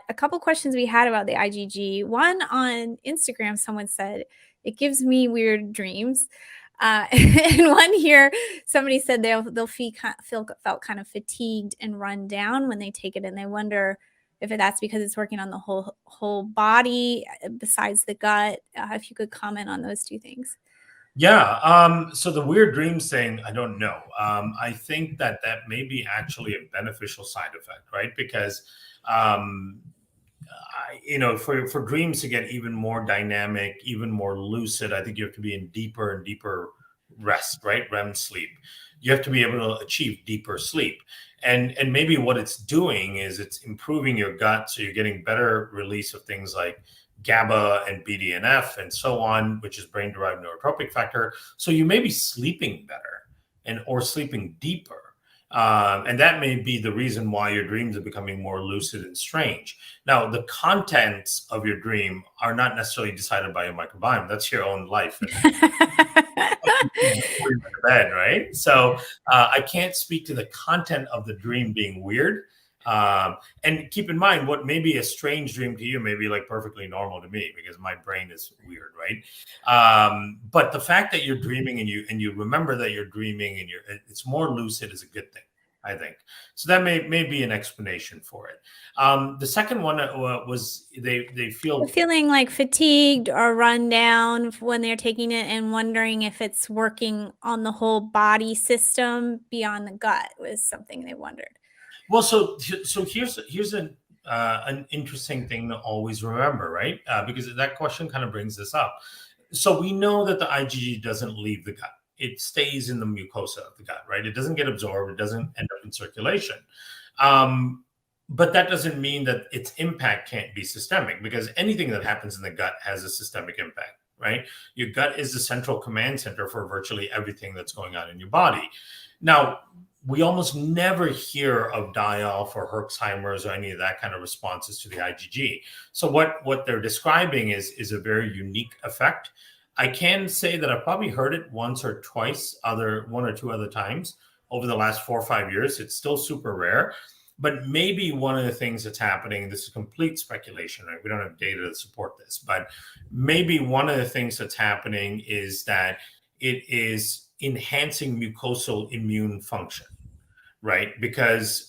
a couple questions we had about the IgG. One on Instagram, someone said, it gives me weird dreams. And one here, somebody said they'll felt kind of fatigued and run down when they take it, and they wonder if that's because it's working on the whole body besides the gut. If you could comment on those two things. Yeah. So the weird dreams thing, I don't know. I think that may be actually a beneficial side effect, right? Because for dreams to get even more dynamic, even more lucid, I think you have to be in deeper and deeper rest, right? REM sleep. You have to be able to achieve deeper sleep. And maybe what it's doing is it's improving your gut. So you're getting better release of things like GABA and BDNF and so on, which is brain-derived neurotropic factor. So you may be sleeping better or sleeping deeper. And that may be the reason why your dreams are becoming more lucid and strange. Now, the contents of your dream are not necessarily decided by your microbiome. That's your own life. Bed, right? So I can't speak to the content of the dream being weird. And keep in mind, what may be a strange dream to you may be like perfectly normal to me because my brain is weird, right? But the fact that you're dreaming and you remember that you're dreaming and it's more lucid is a good thing, I think. So that may be an explanation for it. The second one was they feel feeling like fatigued or run down when they're taking it and wondering if it's working on the whole body system beyond the gut was something they wondered. Well, so here's an interesting thing to always remember, right? Because that question kind of brings this up. So we know that the IgG doesn't leave the gut; it stays in the mucosa of the gut, right? It doesn't get absorbed; it doesn't end up in circulation. But that doesn't mean that its impact can't be systemic, because anything that happens in the gut has a systemic impact, right? Your gut is the central command center for virtually everything that's going on in your body. Now, we almost never hear of die-off or Herxheimer's or any of that kind of responses to the IgG. So what they're describing is a very unique effect. I can say that I've probably heard it once or twice, one or two other times over the last 4 or 5 years. It's still super rare, but maybe one of the things that's happening, this is complete speculation, right? We don't have data to support this, but maybe one of the things that's happening is that it is enhancing mucosal immune function, right? Because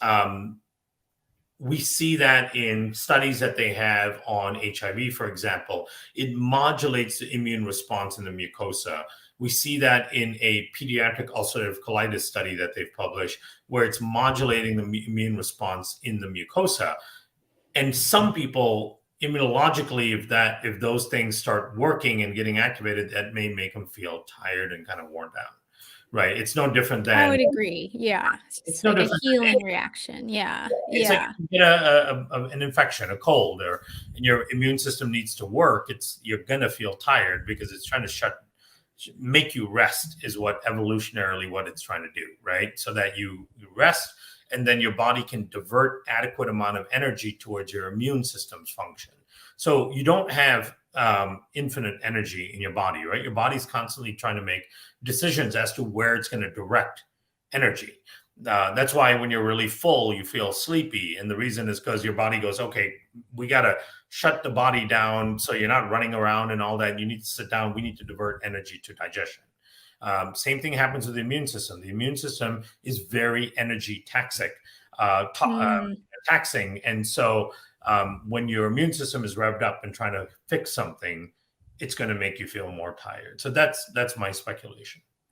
we see that in studies that they have on HIV, for example, it modulates the immune response in the mucosa. We see that in a pediatric ulcerative colitis study that they've published, where it's modulating the immune response in the mucosa. And some people, immunologically, if those things start working and getting activated, that may make them feel tired and kind of worn down. Right. It's no different than. I would agree. Yeah. It's no like a healing reaction. Yeah. It's like you get an infection, a cold, and your immune system needs to work. You're going to feel tired because it's trying to make you rest is what evolutionarily what it's trying to do. Right. So that you rest, and then your body can divert adequate amount of energy towards your immune system's function. So you don't have infinite energy in your body, right? Your body's constantly trying to make decisions as to where it's going to direct energy. That's why when you're really full, you feel sleepy. And the reason is because your body goes, okay, we got to shut the body down so you're not running around and all that. You need to sit down. We need to divert energy to digestion. Same thing happens with the immune system. The immune system is very energy taxing. And so when your immune system is revved up and trying to fix something, it's going to make you feel more tired. So that's my speculation.